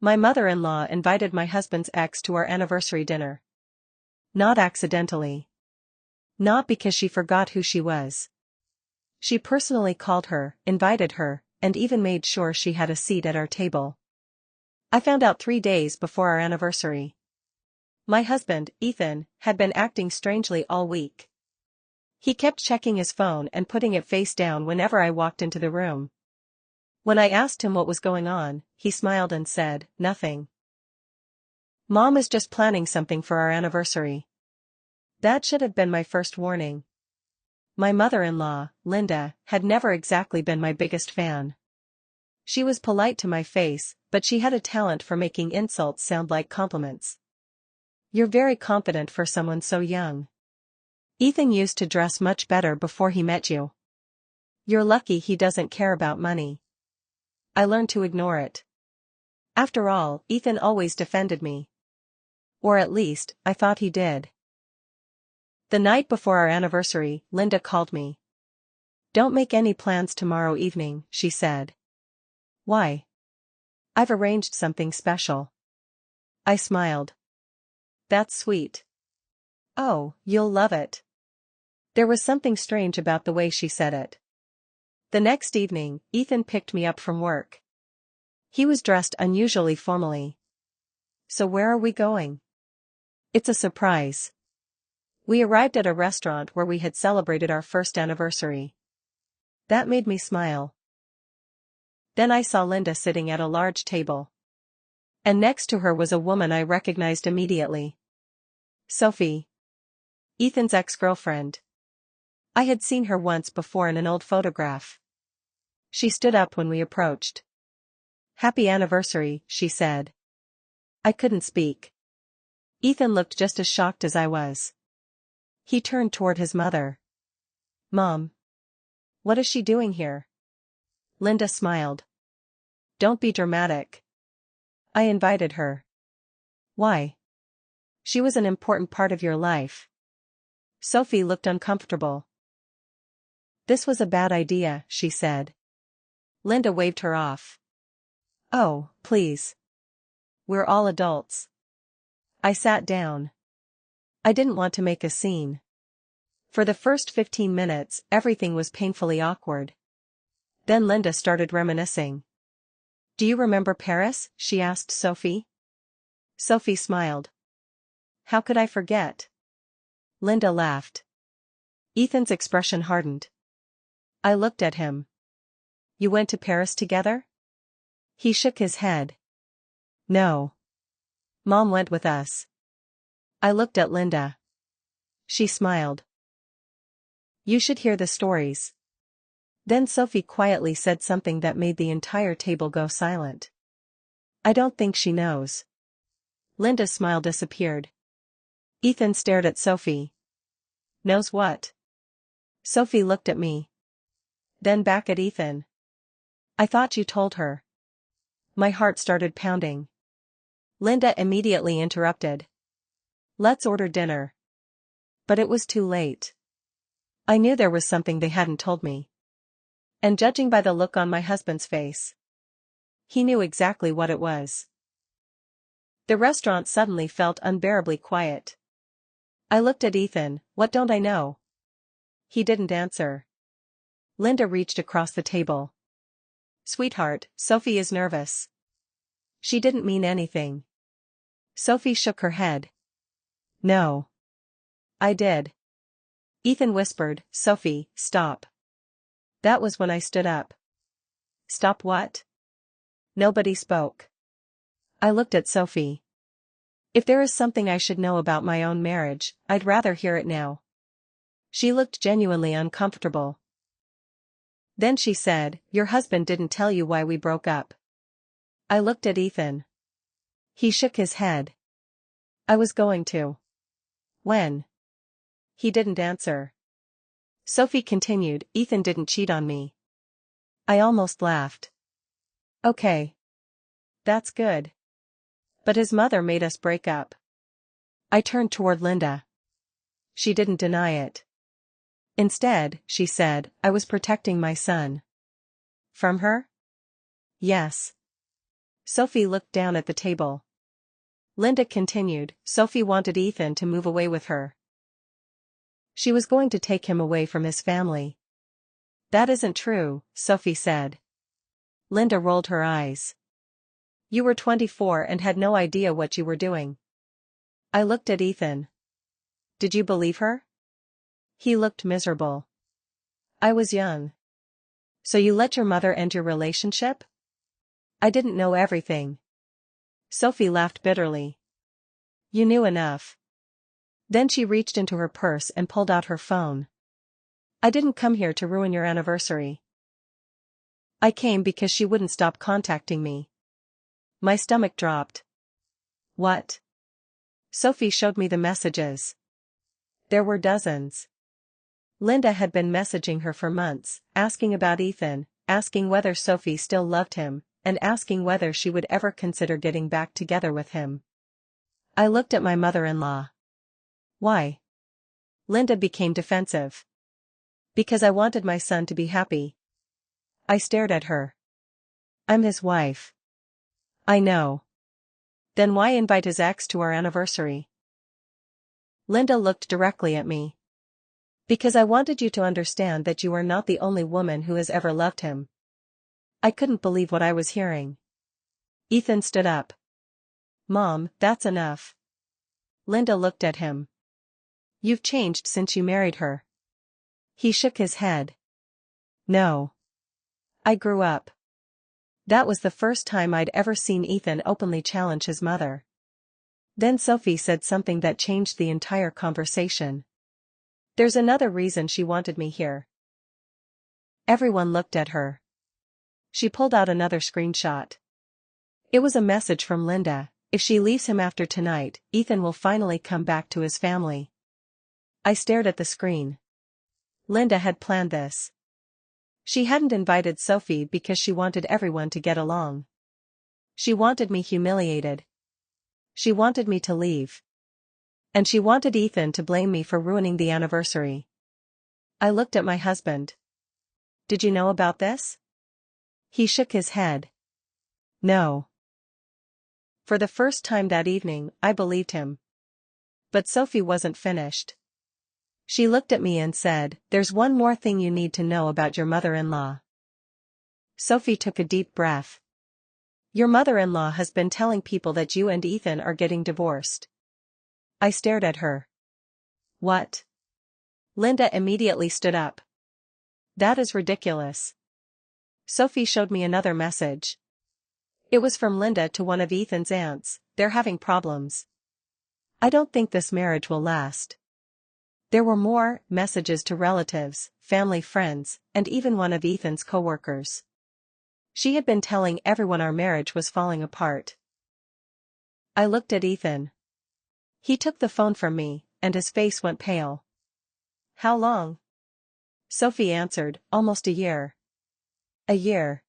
My mother-in-law invited my husband's ex to our anniversary dinner. Not accidentally. Not because she forgot who she was. She personally called her, invited her, and even made sure she had a seat at our table. I found out 3 days before our anniversary. My husband, Ethan, had been acting strangely all week. He kept checking his phone and putting it face down whenever I walked into the room. When I asked him what was going on, he smiled and said, "Nothing. Mom is just planning something for our anniversary." That should have been my first warning. My mother-in-law, Linda, had never exactly been my biggest fan. She was polite to my face, but she had a talent for making insults sound like compliments. "You're very confident for someone so young. Ethan used to dress much better before he met you. You're lucky he doesn't care about money." I learned to ignore it. After all, Ethan always defended me. Or at least, I thought he did. The night before our anniversary, Linda called me. "Don't make any plans tomorrow evening," she said. "Why?" "I've arranged something special." I smiled. "That's sweet." "Oh, you'll love it." There was something strange about the way she said it. The next evening, Ethan picked me up from work. He was dressed unusually formally. "So where are we going?" "It's a surprise." We arrived at a restaurant where we had celebrated our first anniversary. That made me smile. Then I saw Linda sitting at a large table. And next to her was a woman I recognized immediately. Sophie. Ethan's ex-girlfriend. I had seen her once before in an old photograph. She stood up when we approached. "Happy anniversary," she said. I couldn't speak. Ethan looked just as shocked as I was. He turned toward his mother. "Mom. What is she doing here?" Linda smiled. "Don't be dramatic. I invited her." "Why?" "She was an important part of your life." Sophie looked uncomfortable. "This was a bad idea," she said. Linda waved her off. "Oh, please. We're all adults." I sat down. I didn't want to make a scene. For the first 15 minutes, everything was painfully awkward. Then Linda started reminiscing. "Do you remember Paris?" she asked Sophie. Sophie smiled. "How could I forget?" Linda laughed. Ethan's expression hardened. I looked at him. "You went to Paris together?" He shook his head. "No. Mom went with us." I looked at Linda. She smiled. "You should hear the stories." Then Sophie quietly said something that made the entire table go silent. "I don't think she knows." Linda's smile disappeared. Ethan stared at Sophie. "Knows what?" Sophie looked at me. Then back at Ethan. "I thought you told her." My heart started pounding. Linda immediately interrupted. "Let's order dinner." But it was too late. I knew there was something they hadn't told me. And judging by the look on my husband's face, he knew exactly what it was. The restaurant suddenly felt unbearably quiet. I looked at Ethan. "What don't I know?" He didn't answer. Linda reached across the table. "Sweetheart, Sophie is nervous." She didn't mean anything. Sophie shook her head. "No. I did." Ethan whispered, "Sophie, stop." That was when I stood up. "Stop what?" Nobody spoke. I looked at Sophie. If there is something I should know about my own marriage, I'd rather hear it now. She looked genuinely uncomfortable. Then she said, "Your husband didn't tell you why we broke up." I looked at Ethan. He shook his head. "I was going to." "When?" He didn't answer. Sophie continued, "Ethan didn't cheat on me." I almost laughed. "Okay. That's good. But his mother made us break up." I turned toward Linda. She didn't deny it. Instead, she said, "I was protecting my son." From her? Yes. Sophie looked down at the table. Linda continued, Sophie wanted Ethan to move away with her. She was going to take him away from his family. That isn't true, Sophie said. Linda rolled her eyes. You were 24 and had no idea what you were doing. I looked at Ethan. Did you believe her? He looked miserable. I was young. So you let your mother end your relationship? I didn't know everything. Sophie laughed bitterly. You knew enough. Then she reached into her purse and pulled out her phone. I didn't come here to ruin your anniversary. I came because she wouldn't stop contacting me. My stomach dropped. What? Sophie showed me the messages. There were dozens. Linda had been messaging her for months, asking about Ethan, asking whether Sophie still loved him, and asking whether she would ever consider getting back together with him. I looked at my mother-in-law. Why? Linda became defensive. Because I wanted my son to be happy. I stared at her. I'm his wife. I know. Then why invite his ex to our anniversary? Linda looked directly at me. Because I wanted you to understand that you are not the only woman who has ever loved him. I couldn't believe what I was hearing. Ethan stood up. Mom, that's enough. Linda looked at him. You've changed since you married her. He shook his head. No. I grew up. That was the first time I'd ever seen Ethan openly challenge his mother. Then Sophie said something that changed the entire conversation. There's another reason she wanted me here. Everyone looked at her. She pulled out another screenshot. It was a message from Linda. If she leaves him after tonight, Ethan will finally come back to his family. I stared at the screen. Linda had planned this. She hadn't invited Sophie because she wanted everyone to get along. She wanted me humiliated. She wanted me to leave. And she wanted Ethan to blame me for ruining the anniversary. I looked at my husband. Did you know about this? He shook his head. No. For the first time that evening, I believed him. But Sophie wasn't finished. She looked at me and said, there's one more thing you need to know about your mother-in-law. Sophie took a deep breath. Your mother-in-law has been telling people that you and Ethan are getting divorced. I stared at her. What? Linda immediately stood up. That is ridiculous. Sophie showed me another message. It was from Linda to one of Ethan's aunts. They're having problems. I don't think this marriage will last. There were more messages to relatives, family friends, and even one of Ethan's co-workers. She had been telling everyone our marriage was falling apart. I looked at Ethan. He took the phone from me, and his face went pale. How long? Sophie answered, almost a year. A year.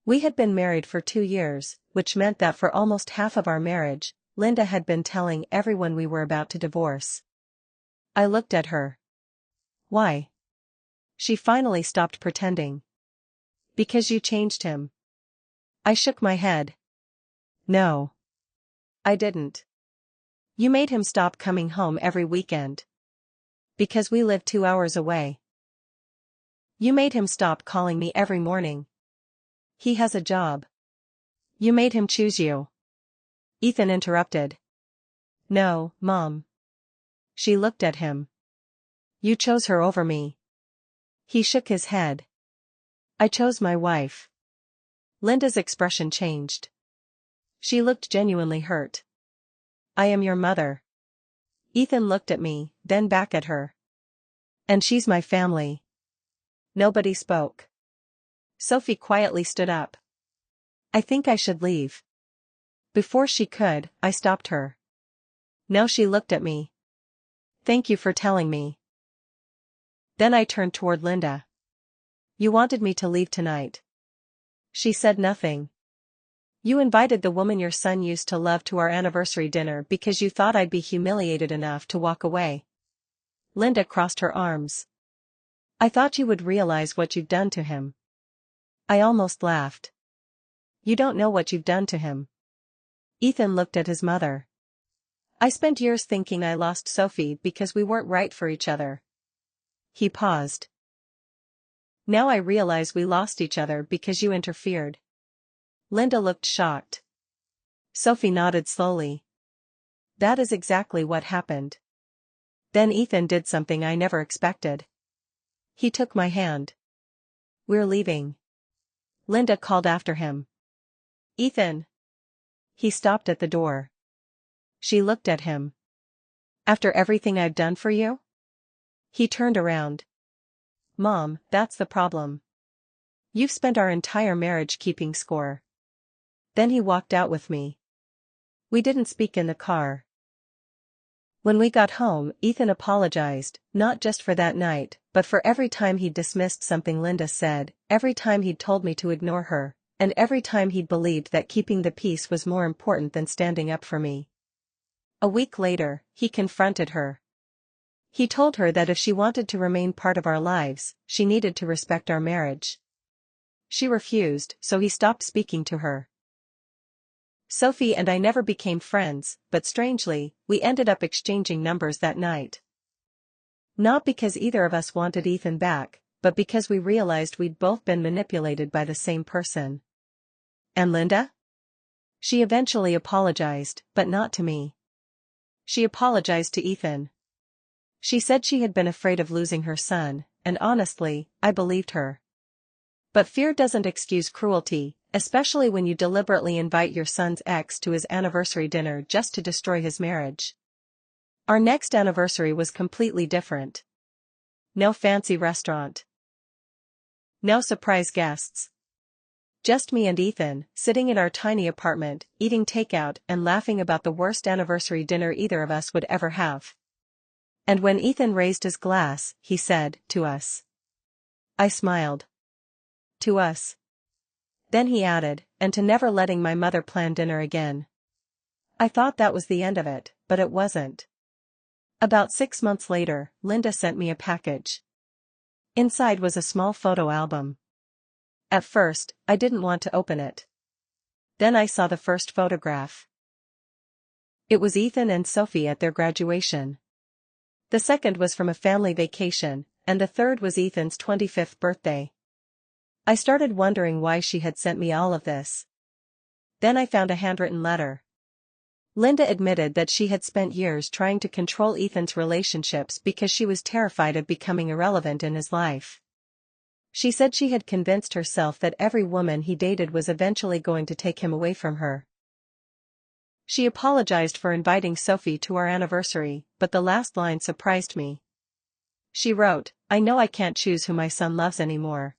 We had been married for 2 years, which meant that for almost half of our marriage, Linda had been telling everyone we were about to divorce. I looked at her. Why? She finally stopped pretending. Because you changed him. I shook my head. No. I didn't. You made him stop coming home every weekend. Because we live 2 hours away. You made him stop calling me every morning. He has a job. You made him choose you. Ethan interrupted. No, Mom. She looked at him. You chose her over me. He shook his head. I chose my wife. Linda's expression changed. She looked genuinely hurt. I am your mother. Ethan looked at me, then back at her. And she's my family. Nobody spoke. Sophie quietly stood up. I think I should leave. Before she could, I stopped her. Now she looked at me. Thank you for telling me. Then I turned toward Linda. You wanted me to leave tonight. She said nothing. You invited the woman your son used to love to our anniversary dinner because you thought I'd be humiliated enough to walk away. Linda crossed her arms. I thought you would realize what you'd done to him. I almost laughed. You don't know what you've done to him. Ethan looked at his mother. I spent years thinking I lost Sophie because we weren't right for each other. He paused. Now I realize we lost each other because you interfered. Linda looked shocked. Sophie nodded slowly. That is exactly what happened. Then Ethan did something I never expected. He took my hand. We're leaving. Linda called after him. Ethan. He stopped at the door. She looked at him. After everything I've done for you? He turned around. Mom, that's the problem. You've spent our entire marriage keeping score. Then he walked out with me. We didn't speak in the car. When we got home, Ethan apologized, not just for that night, but for every time he'd dismissed something Linda said, every time he'd told me to ignore her, and every time he'd believed that keeping the peace was more important than standing up for me. A week later, he confronted her. He told her that if she wanted to remain part of our lives, she needed to respect our marriage. She refused, so he stopped speaking to her. Sophie and I never became friends, but strangely, we ended up exchanging numbers that night. Not because either of us wanted Ethan back, but because we realized we'd both been manipulated by the same person. And Linda? She eventually apologized, but not to me. She apologized to Ethan. She said she had been afraid of losing her son, and honestly, I believed her. But fear doesn't excuse cruelty, especially when you deliberately invite your son's ex to his anniversary dinner just to destroy his marriage. Our next anniversary was completely different. No fancy restaurant. No surprise guests. Just me and Ethan, sitting in our tiny apartment, eating takeout and laughing about the worst anniversary dinner either of us would ever have. And when Ethan raised his glass, he said, "To us." I smiled. To us. Then he added, and to never letting my mother plan dinner again. I thought that was the end of it, but it wasn't. About 6 months later, Linda sent me a package. Inside was a small photo album. At first, I didn't want to open it. Then I saw the first photograph. It was Ethan and Sophie at their graduation. The second was from a family vacation, and the third was Ethan's 25th birthday. I started wondering why she had sent me all of this. Then I found a handwritten letter. Linda admitted that she had spent years trying to control Ethan's relationships because she was terrified of becoming irrelevant in his life. She said she had convinced herself that every woman he dated was eventually going to take him away from her. She apologized for inviting Sophie to our anniversary, but the last line surprised me. She wrote, "I know I can't choose who my son loves anymore.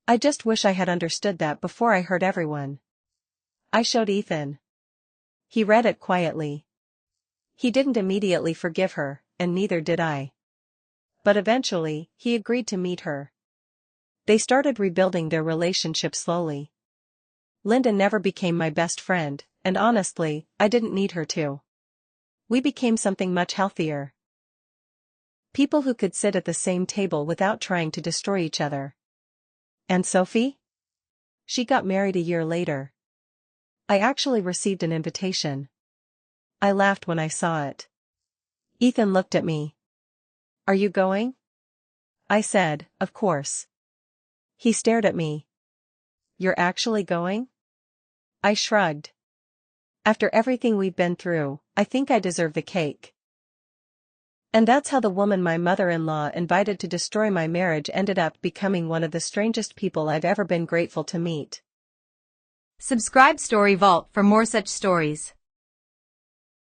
I just wish I had understood that before I hurt everyone." I showed Ethan. He read it quietly. He didn't immediately forgive her, and neither did I. But eventually, he agreed to meet her. They started rebuilding their relationship slowly. Linda never became my best friend, and honestly, I didn't need her to. We became something much healthier. People who could sit at the same table without trying to destroy each other. And Sophie? She got married a year later. I actually received an invitation. I laughed when I saw it. Ethan looked at me. "Are you going?" I said, "Of course." He stared at me. "You're actually going?" I shrugged. After everything we've been through, I think I deserve the cake. And that's how the woman my mother-in-law invited to destroy my marriage ended up becoming one of the strangest people I've ever been grateful to meet. Subscribe Story Vault for more such stories.